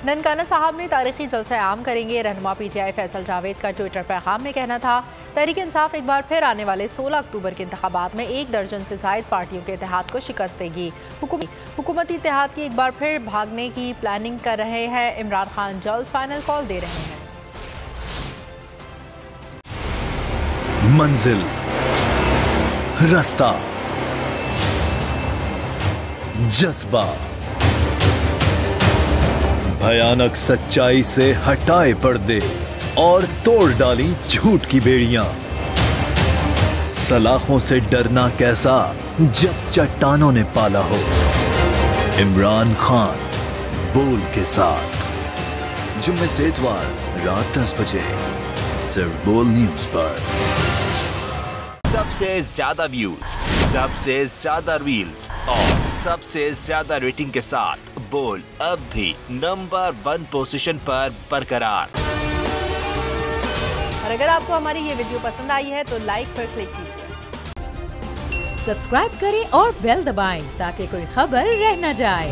ननकाना साहब में तारीखी जलसा आम करेंगे। रहनुमा पीटीआई फैसल जावेद का ट्विटर पैगाम में कहना था, तहरीक इंसाफ एक बार फिर आने वाले 16 अक्टूबर के इंतखाबात में 1 दर्जन से ज़ायद पार्टियों के इत्तेहाद को शिकस्त देगी। हुकूमती इत्तेहाद की एक बार फिर भागने की प्लानिंग कर रहे हैं। इमरान खान जल्द फाइनल कॉल दे रहे हैं। मंजिल, रास्ता, जज्बा, भयानक सच्चाई से हटाए पर्दे और तोड़ डाली झूठ की बेड़ियां। सलाखों से डरना कैसा जब चट्टानों ने पाला हो। इमरान खान बोल के साथ जुम्मे से इतवार रात 10 बजे सिर्फ बोल न्यूज पर। सबसे ज्यादा व्यूज, सबसे ज्यादा रील्स और सबसे ज्यादा रेटिंग के साथ बोल अब भी नंबर 1 पोजीशन पर बरकरार। और अगर आपको हमारी ये वीडियो पसंद आई है तो लाइक पर क्लिक कीजिए, सब्सक्राइब करें और बेल दबाएं ताकि कोई खबर रह न जाए।